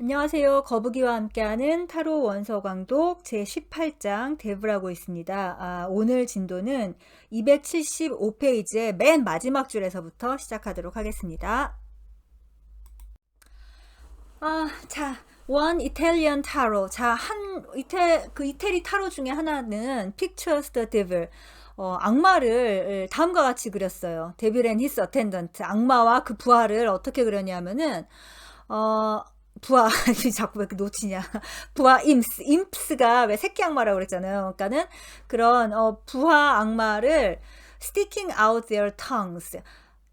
안녕하세요. 거북이와 함께하는 타로 원서 광독 제18장 대부라고 있습니다. 오늘 진도는 275페이지의 맨 마지막 줄에서부터 시작하도록 하겠습니다. 자, One Italian Tarot. 자, 이태리 타로 중에 하나는 Pictures the Devil. 악마를 다음과 같이 그렸어요. Devil and his attendant. 악마와 그 부하를 어떻게 그렸냐면은, 부하, 자꾸 왜 이렇게 놓치냐. 부하 임프스가 왜 새끼 악마라고 그랬잖아요. 그러니까는 그런, 부하 악마를 sticking out their tongues.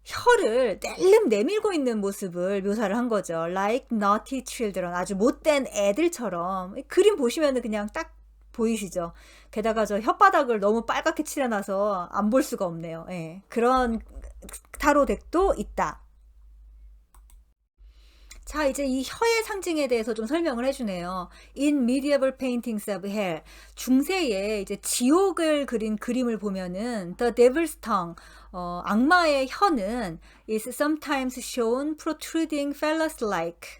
혀를 낼름 내밀고 있는 모습을 묘사를 한 거죠. Like naughty children. 아주 못된 애들처럼. 그림 보시면은 그냥 딱 보이시죠? 게다가 저 혓바닥을 너무 빨갛게 칠해놔서 안 볼 수가 없네요. 예. 그런 타로 덱도 있다. 자, 이제 이 혀의 상징에 대해서 좀 설명을 해주네요. In medieval paintings of hell, 중세에 이제 지옥을 그린 그림을 보면은 The Devil's Tongue, 악마의 혀는 is sometimes shown protruding phallus-like.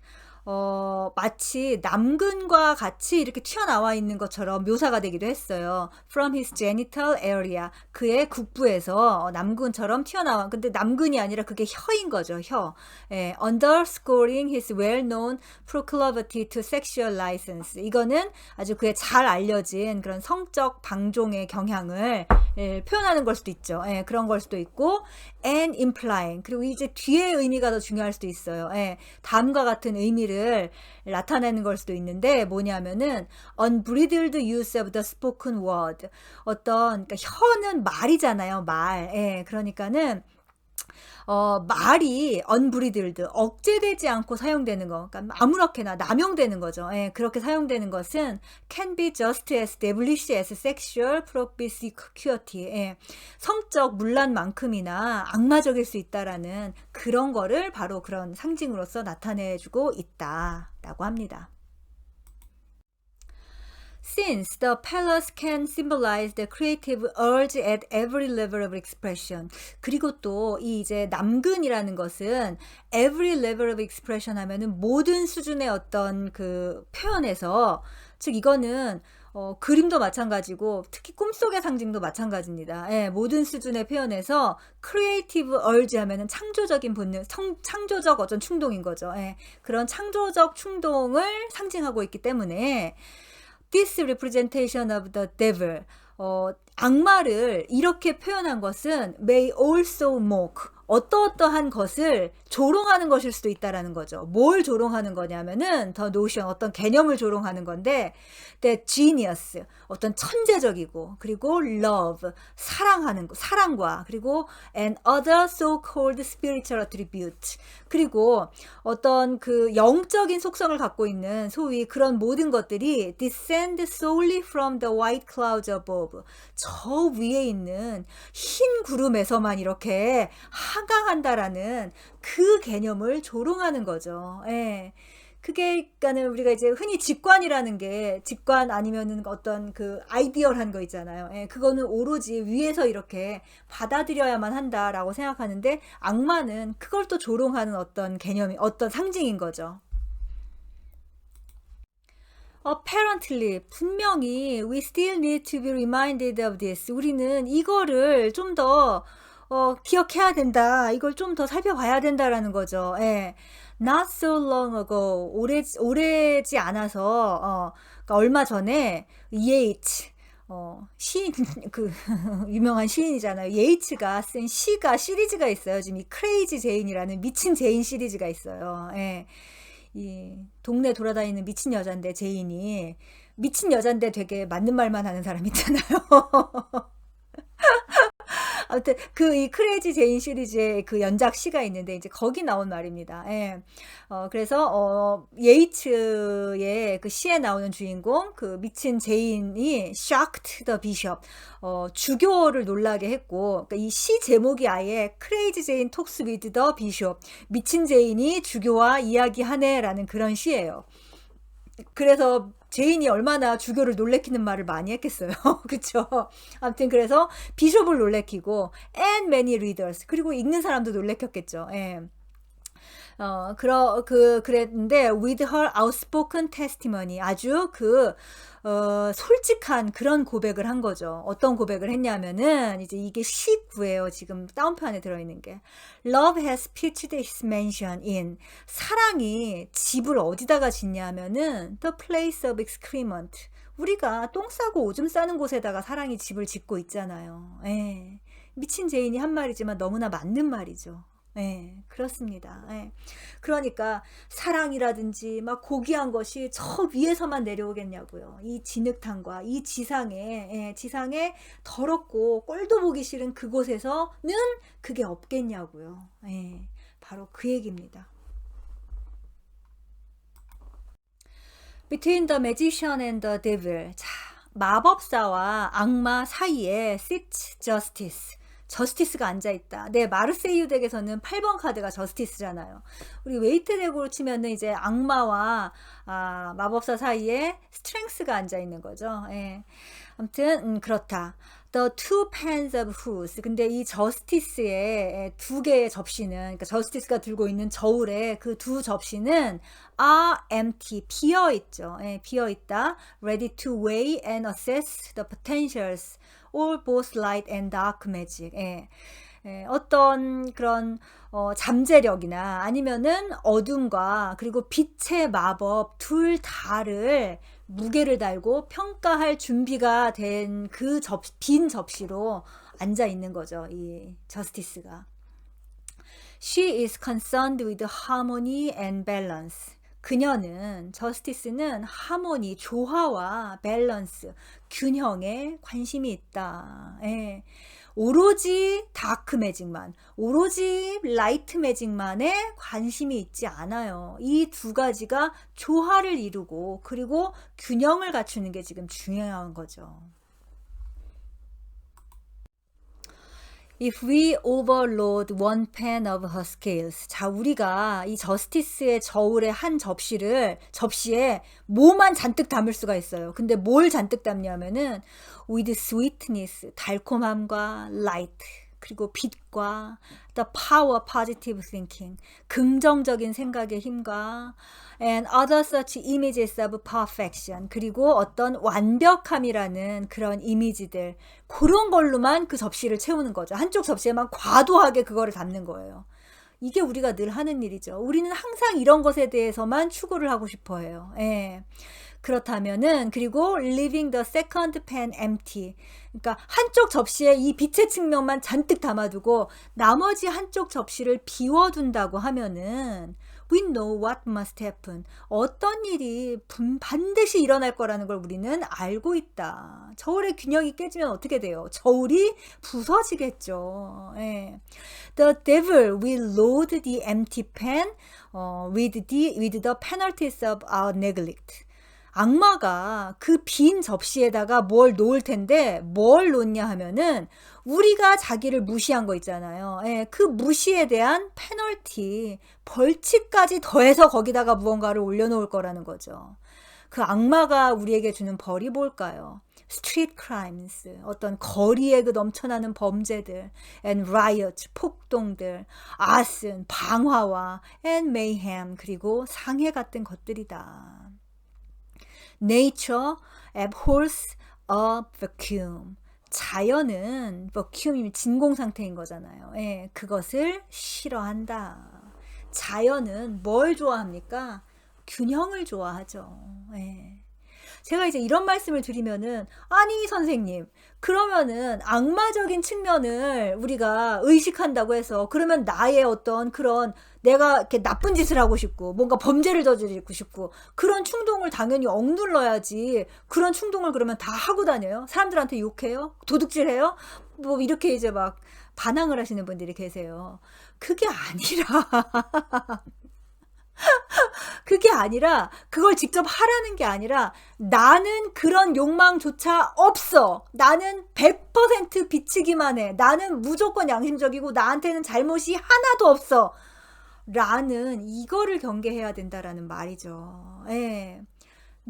마치 남근과 같이 이렇게 튀어나와 있는 것처럼 묘사가 되기도 했어요. From his genital area. 그의 국부에서 남근처럼 튀어나와. 근데 남근이 아니라 그게 혀인 거죠, 혀. 예, underscoring his well-known proclivity to sexual license. 이거는 아주 그의 잘 알려진 그런 성적 방종의 경향을 표현하는 걸 수도 있죠. 예, 그런 걸 수도 있고, and implying. 그리고 이제 뒤에 의미가 더 중요할 수도 있어요. 예, 다음과 같은 의미를 나타내는 걸 수도 있는데 뭐냐면은 unbridled use of the spoken word. 그러니까 혀는 말이잖아요, 말. 예, 그러니까는 말이 unbridled, 억제되지 않고 사용되는 거, 그러니까 아무렇게나 남용되는 거죠. 예, 그렇게 사용되는 것은 can be just as devilish as sexual promiscuity. 예, 성적 문란만큼이나 악마적일 수 있다라는 그런 거를 바로 그런 상징으로서 나타내주고 있다라고 합니다. Since the palace can symbolize the creative urge at every level of expression. 그리고 또 이 이제 남근이라는 것은 every level of expression 하면은 모든 수준의 어떤 그 표현에서, 즉 이거는 그림도 마찬가지고 특히 꿈속의 상징도 마찬가지입니다. 예, 모든 수준의 표현에서 creative urge 하면은 창조적인 본능, 창조적 어떤 충동인 거죠. 예, 그런 창조적 충동을 상징하고 있기 때문에 This representation of the devil, 악마를 이렇게 표현한 것은 may also mock, 어떠한 것을 조롱하는 것일 수도 있다라는 거죠. 뭘 조롱하는 거냐면은 the notion, 어떤 개념을 조롱하는 건데 the genius, 어떤 천재적이고, 그리고 love, 사랑하는 거, 사랑과, 그리고 and other so-called spiritual attribute, 그리고 어떤 그 영적인 속성을 갖고 있는 소위 그런 모든 것들이 descend solely from the white clouds above, 저 위에 있는 흰 구름에서만 이렇게 하강한다라는 그 개념을 조롱하는 거죠. 예. 그게, 그러니까는 우리가 이제 흔히 직관이라는 게, 직관 아니면은 어떤 그 아이디얼한 거 있잖아요. 예, 그거는 오로지 위에서 이렇게 받아들여야만 한다라고 생각하는데, 악마는 그걸 또 조롱하는 어떤 개념이, 어떤 상징인 거죠. Apparently, 분명히 we still need to be reminded of this. 우리는 이거를 좀 더 기억해야 된다. 이걸 좀 더 살펴봐야 된다라는 거죠. 예. Not so long ago, 오래지 않아서, 그러니까 얼마 전에 예이츠, 시인, 그 유명한 시인이잖아요. 예이츠가 쓴 시리즈가 있어요. 지금 이 크레이지 제인이라는 미친 제인 시리즈가 있어요. 예. 이 동네 돌아다니는 미친 여잔데, 제인이 미친 여잔데 되게 맞는 말만 하는 사람 있잖아요. 아무튼 그 이 크레이지 제인 시리즈의 그 연작 시가 있는데 이제 거기 나온 말입니다. 예. 그래서 예이츠의 그 시에 나오는 주인공 그 미친 제인이 shocked the bishop, 주교를 놀라게 했고, 그러니까 이 시 제목이 아예 크레이지 제인 talks with the bishop, 미친 제인이 주교와 이야기하네라는 그런 시예요. 그래서 제인이 얼마나 주교를 놀래키는 말을 많이 했겠어요. 그쵸? 아무튼 그래서 비숍을 놀래키고 and many readers, 그리고 읽는 사람도 놀래켰겠죠. 예. 그랬는데 with her outspoken testimony 아주 솔직한 그런 고백을 한 거죠. 어떤 고백을 했냐면은 이제 이게 19예요. 지금 다운편에 들어있는 게. Love has pitched its mansion in. 사랑이 집을 어디다가 짓냐면은 the place of excrement. 우리가 똥 싸고 오줌 싸는 곳에다가 사랑이 집을 짓고 있잖아요. 예. 미친 제인이 한 말이지만 너무나 맞는 말이죠. 예, 그렇습니다. 예. 그러니까 사랑이라든지 막 고귀한 것이 저 위에서만 내려오겠냐고요. 이 진흙탕과 이 지상에 더럽고 꼴도 보기 싫은 그곳에서는 그게 없겠냐고요. 예, 바로 그 얘기입니다. Between the magician and the devil. 자, 마법사와 악마 사이에 sits justice. 저스티스가 앉아있다. 네, 마르세유 덱에서는 8번 카드가 저스티스잖아요. 우리 웨이트 덱으로 치면은 이제 악마와 마법사 사이에 스트렝스가 앉아있는 거죠. 예. 아무튼 그렇다. The two pans of whose. 근데 이 저스티스의 두 개의 접시는, 그러니까 저스티스가 들고 있는 저울의 그 두 접시는 are empty, 비어있죠. 예, 비어있다. Ready to weigh and assess the potentials. All both light and dark magic. 예. 예, 어떤 그런 잠재력이나 아니면은 어둠과 그리고 빛의 마법 둘 다를 무게를 달고 평가할 준비가 된 그 빈 접시로 앉아 있는 거죠. 이 저스티스가. She is concerned with harmony and balance. 그녀는 저스티스는 하모니, 조화와 밸런스, 균형에 관심이 있다. 예. 오로지 다크 매직만, 오로지 라이트 매직만에 관심이 있지 않아요. 이 두 가지가 조화를 이루고 그리고 균형을 갖추는 게 지금 중요한 거죠. If we overload one pan of her scales. 자, 우리가 이 저스티스의 저울의 한 접시에 뭐만 잔뜩 담을 수가 있어요. 근데 뭘 잔뜩 담냐면은 with sweetness, 달콤함과 light, 그리고 빛과 the power positive thinking, 긍정적인 생각의 힘과 and other such images of perfection, 그리고 어떤 완벽함이라는 그런 이미지들, 그런 걸로만 그 접시를 채우는 거죠. 한쪽 접시에만 과도하게 그거를 담는 거예요. 이게 우리가 늘 하는 일이죠. 우리는 항상 이런 것에 대해서만 추구를 하고 싶어 해요. 예. 그렇다면은 그리고 leaving the second pan empty. 그러니까 한쪽 접시에 이 빛의 측면만 잔뜩 담아두고 나머지 한쪽 접시를 비워둔다고 하면은 we know what must happen. 어떤 일이 반드시 일어날 거라는 걸 우리는 알고 있다. 저울의 균형이 깨지면 어떻게 돼요? 저울이 부서지겠죠. 예. The devil will load the empty pan with the penalties of our neglect. 악마가 그 빈 접시에다가 뭘 놓을 텐데 뭘 놓냐 하면은 우리가 자기를 무시한 거 있잖아요. 예, 그 무시에 대한 페널티, 벌칙까지 더해서 거기다가 무언가를 올려놓을 거라는 거죠. 그 악마가 우리에게 주는 벌이 뭘까요? 스트리트 크라임스, 어떤 거리에 그 넘쳐나는 범죄들, and riot, 폭동들, arson, 방화와 and mayhem, 그리고 상해 같은 것들이다. Nature abhors a vacuum. 자연은 vacuum이 진공 상태인 거잖아요. 예, 그것을 싫어한다. 자연은 뭘 좋아합니까? 균형을 좋아하죠. 예. 제가 이제 이런 말씀을 드리면은 아니 선생님 그러면은 악마적인 측면을 우리가 의식한다고 해서 그러면 나의 어떤 그런 내가 이렇게 나쁜 짓을 하고 싶고 뭔가 범죄를 저지르고 싶고 그런 충동을 당연히 억눌러야지. 그런 충동을 그러면 다 하고 다녀요? 사람들한테 욕해요? 도둑질해요? 뭐 이렇게 이제 막 반항을 하시는 분들이 계세요. 그게 아니라 그게 아니라 그걸 직접 하라는 게 아니라 나는 그런 욕망조차 없어. 나는 100% 비치기만 해. 나는 무조건 양심적이고 나한테는 잘못이 하나도 없어. 라는 이거를 경계해야 된다라는 말이죠. 예.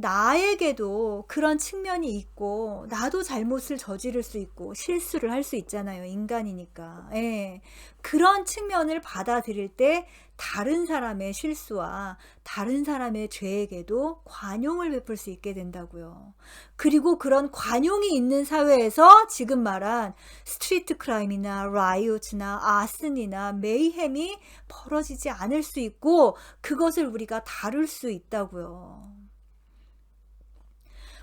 나에게도 그런 측면이 있고 나도 잘못을 저지를 수 있고 실수를 할 수 있잖아요. 인간이니까. 예. 그런 측면을 받아들일 때 다른 사람의 실수와 다른 사람의 죄에게도 관용을 베풀 수 있게 된다고요. 그리고 그런 관용이 있는 사회에서 지금 말한 스트리트 크라임이나 라이오트나 아슨이나 메이햄이 벌어지지 않을 수 있고 그것을 우리가 다룰 수 있다고요.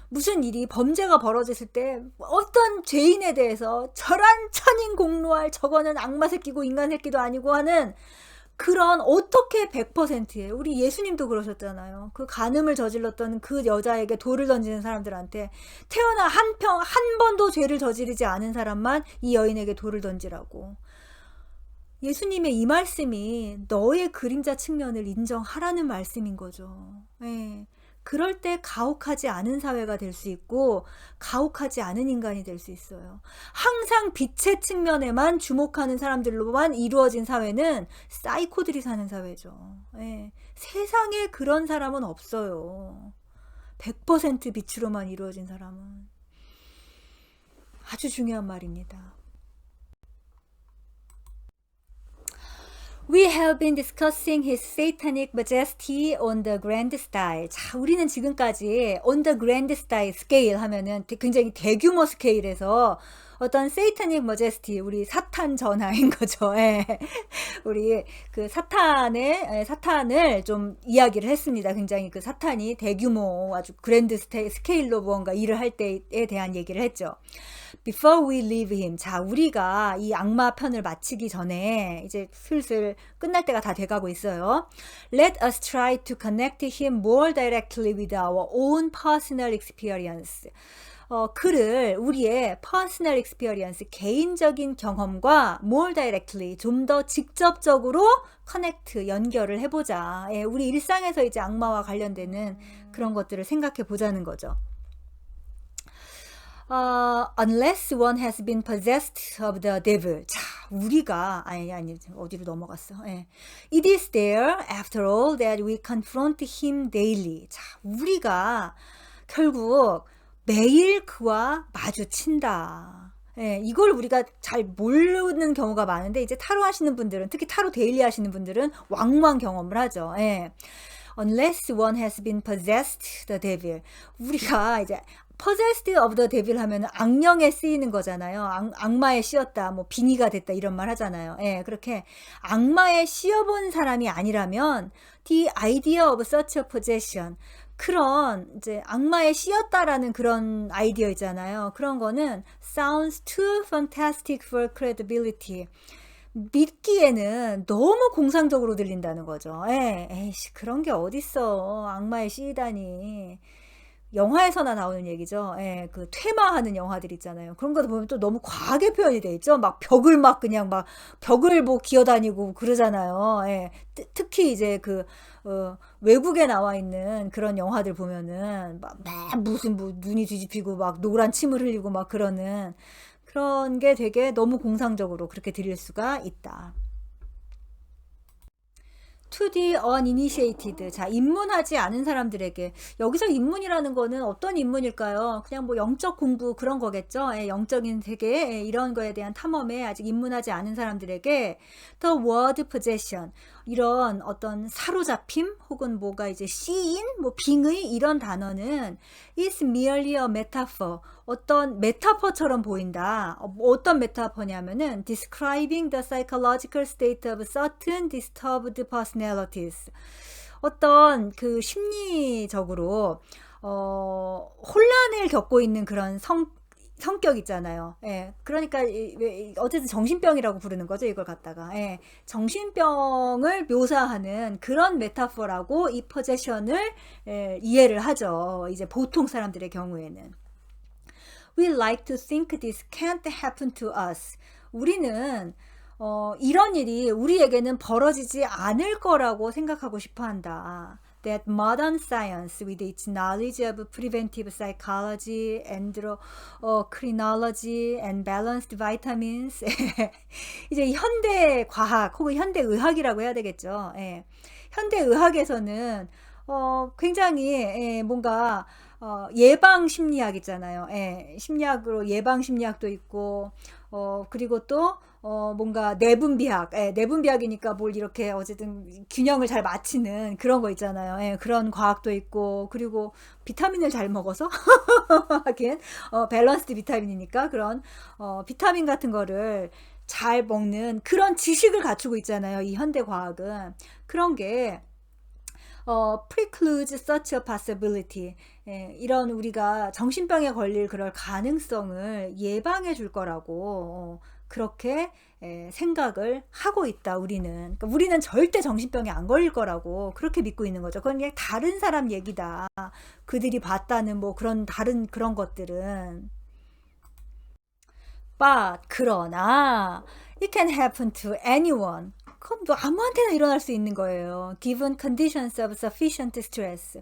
무슨 일이 범죄가 벌어졌을 때 어떤 죄인에 대해서 저런 천인공노할 저거는 악마 새끼고 인간 새끼도 아니고 하는 그런 어떻게 100%예요. 우리 예수님도 그러셨잖아요. 그 간음을 저질렀던 그 여자에게 돌을 던지는 사람들한테 태어나 한 번도 죄를 저지르지 않은 사람만 이 여인에게 돌을 던지라고. 예수님의 이 말씀이 너의 그림자 측면을 인정하라는 말씀인 거죠. 예. 그럴 때 가혹하지 않은 사회가 될 수 있고 가혹하지 않은 인간이 될 수 있어요. 항상 빛의 측면에만 주목하는 사람들로만 이루어진 사회는 사이코들이 사는 사회죠. 예. 세상에 그런 사람은 없어요. 100% 빛으로만 이루어진 사람은. 아주 중요한 말입니다. We have been discussing his satanic majesty on the grand style. 자, 우리는 지금까지 on the grand style scale 하면은 굉장히 대규모 스케일에서 어떤 satanic majesty, 우리 사탄 전하인 거죠. 예. 우리 그 사탄을 좀 이야기를 했습니다. 굉장히 그 사탄이 대규모 아주 그랜드 스케일로 무언가 일을 할 때에 대한 얘기를 했죠. Before we leave him. 자, 우리가 이 악마 편을 마치기 전에 이제 슬슬 끝날 때가 다 돼가고 있어요. Let us try to connect him more directly with our own personal experience. 그를 우리의 personal experience, 개인적인 경험과 more directly, 좀 더 직접적으로 connect, 연결을 해보자. 예, 우리 일상에서 이제 악마와 관련되는 그런 것들을 생각해 보자는 거죠. Unless one has been possessed of the devil. 자, 우리가 아니 어디로 넘어갔어? 예. It is there, after all, that we confront him daily. 자, 우리가 결국 매일 그와 마주친다. 예, 이걸 우리가 잘 모르는 경우가 많은데 이제 타로 하시는 분들은, 특히 타로 데일리 하시는 분들은 왕왕 경험을 하죠. 예. Unless one has been possessed the devil. 우리가 이제 possessed of the devil 하면 악령에 쓰이는 거잖아요. 악마에 씌었다, 뭐 빙의가 됐다 이런 말 하잖아요. 예, 그렇게 악마에 씌어본 사람이 아니라면 the idea of such a possession, 그런 이제 악마에 씌었다라는 그런 아이디어 있잖아요. 그런 거는 sounds too fantastic for credibility. 믿기에는 너무 공상적으로 들린다는 거죠. 에이씨, 그런 게 어딨어. 악마에 씌이다니. 영화에서나 나오는 얘기죠. 예, 그 퇴마하는 영화들 있잖아요. 그런 거 보면 또 너무 과하게 표현이 돼 있죠. 막 벽을 막 그냥 막 벽을 뭐 기어다니고 그러잖아요. 예, 특히 이제 그 외국에 나와 있는 그런 영화들 보면은 막 무슨 뭐 눈이 뒤집히고 막 노란 침을 흘리고 막 그러는 그런 게 되게 너무 공상적으로 그렇게 들릴 수가 있다. To the uninitiated. 자, 입문하지 않은 사람들에게. 여기서 입문이라는 거는 어떤 입문일까요? 그냥 뭐 영적 공부 그런 거겠죠. 예, 영적인 세계, 예, 이런 거에 대한 탐험에 아직 입문하지 않은 사람들에게 the word possession, 이런 어떤 사로잡힘 혹은 뭐가 이제 씌인, 뭐 빙의, 이런 단어는 is merely a metaphor, 어떤 메타포처럼 보인다. 어떤 메타포냐면은 describing the psychological state of certain disturbed personalities. 어떤 그 심리적으로 혼란을 겪고 있는 그런 성격 있잖아요. 예, 그러니까 어쨌든 정신병이라고 부르는 거죠. 이걸 갖다가, 예, 정신병을 묘사하는 그런 메타포라고 이 포제션을 이해를 하죠. 이제 보통 사람들의 경우에는. We like to think this can't happen to us. 우리는 이런 일이 우리에게는 벌어지지 않을 거라고 생각하고 싶어 한다. That modern science with its knowledge of preventive psychology, endocrinology, and balanced vitamins. 이제 현대 과학 혹은 현대 의학이라고 해야 되겠죠. 예. 현대 의학에서는 굉장히 뭔가 예방 심리학 있잖아요. 심리학으로 예방 심리학도 있고 그리고 또 뭔가 내분비학, 내분비학이니까 뭘 이렇게 어쨌든 균형을 잘 맞추는 그런 거 있잖아요. 그런 과학도 있고 그리고 비타민을 잘 먹어서 하긴 밸런스드 비타민이니까 그런 비타민 같은 거를 잘 먹는 그런 지식을 갖추고 있잖아요. 이 현대 과학은 그런 게 precludes such a possibility. 이런 우리가 정신병에 걸릴 그럴 가능성을 예방해 줄 거라고 그렇게 생각을 하고 있다. 우리는 그러니까 우리는 절대 정신병에 안 걸릴 거라고 그렇게 믿고 있는 거죠. 그건 그냥 다른 사람 얘기다. 그들이 봤다는 뭐 그런 다른 그런 것들은. But 그러나 it can happen to anyone. 그건 뭐 아무한테나 일어날 수 있는 거예요. Given conditions of sufficient stress.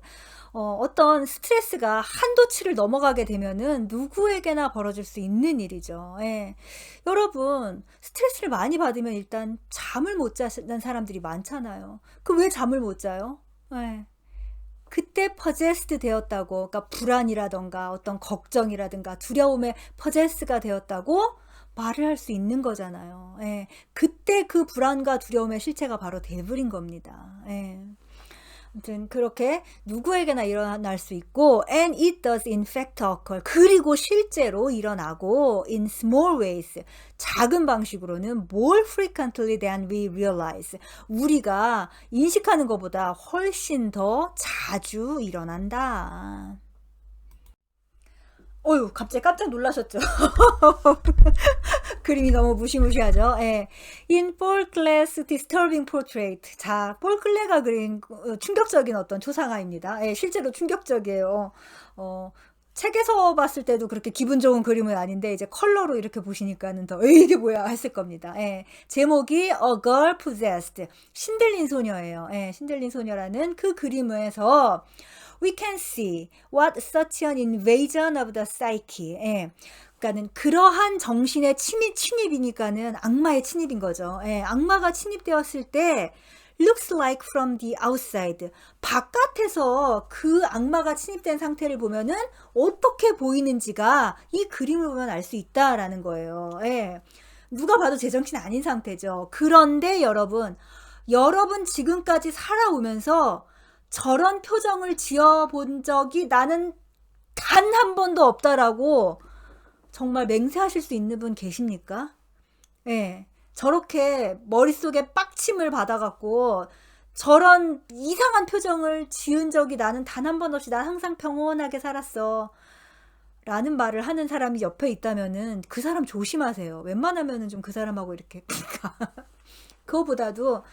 어떤 스트레스가 한도치를 넘어가게 되면은 누구에게나 벌어질 수 있는 일이죠. 여러분, 스트레스를 많이 받으면 일단 잠을 못 자는 사람들이 많잖아요. 그 왜 잠을 못 자요? 그때 possessed 되었다고, 그러니까 불안이라던가 어떤 걱정이라든가 두려움에 possess가 되었다고 말을 할 수 있는 거잖아요. 그때 그 불안과 두려움의 실체가 바로 돼버린 겁니다. 아무튼 그렇게 누구에게나 일어날 수 있고 and it does in fact occur. 그리고 실제로 일어나고 in small ways. 작은 방식으로는 more frequently than we realize. 우리가 인식하는 것보다 훨씬 더 자주 일어난다. 어휴, 갑자기 깜짝 놀라셨죠? 그림이 너무 무시무시하죠? In Paul Klee's Disturbing Portrait. 자, 폴 클레가 그린 충격적인 어떤 초상화입니다. 실제로 충격적이에요. 책에서 봤을 때도 그렇게 기분 좋은 그림은 아닌데 이제 컬러로 이렇게 보시니까는 더 이게 뭐야 했을 겁니다. 제목이 A Girl Possessed. 신들린 소녀예요. 신들린 소녀라는 그 그림에서 we can see what such an invasion of the psyche. 그러니까는 그러한 정신의 침입이니까는 악마의 침입인 거죠. 악마가 침입되었을 때 looks like from the outside. 바깥에서 그 악마가 침입된 상태를 보면은 어떻게 보이는지가 이 그림을 보면 알 수 있다라는 거예요. 누가 봐도 제정신 아닌 상태죠. 그런데 여러분 지금까지 살아오면서 저런 표정을 지어본 적이 나는 단 한 번도 없다라고 정말 맹세하실 수 있는 분 계십니까? 저렇게 머릿속에 빡침을 받아갖고 저런 이상한 표정을 지은 적이 나는 단 한 번 없이 난 항상 평온하게 살았어 라는 말을 하는 사람이 옆에 있다면은 그 사람 조심하세요. 웬만하면은 좀 그 사람하고 이렇게 그거보다도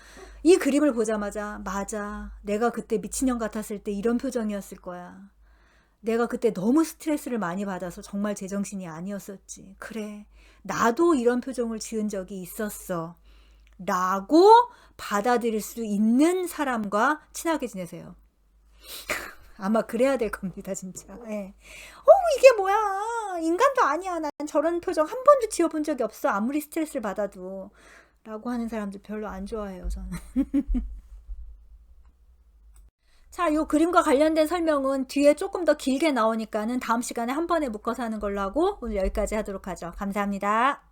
이 그림을 보자마자 맞아, 내가 그때 미친년 같았을 때 이런 표정이었을 거야. 내가 그때 너무 스트레스를 많이 받아서 정말 제정신이 아니었었지. 그래, 나도 이런 표정을 지은 적이 있었어 라고 받아들일 수 있는 사람과 친하게 지내세요. 아마 그래야 될 겁니다, 진짜. 이게 뭐야, 인간도 아니야, 난 저런 표정 한 번도 지어본 적이 없어, 아무리 스트레스를 받아도 라고 하는 사람들 별로 안 좋아해요, 저는. 자, 요 그림과 관련된 설명은 뒤에 조금 더 길게 나오니까는 다음 시간에 한 번에 묶어서 하는 걸로 하고 오늘 여기까지 하도록 하죠. 감사합니다.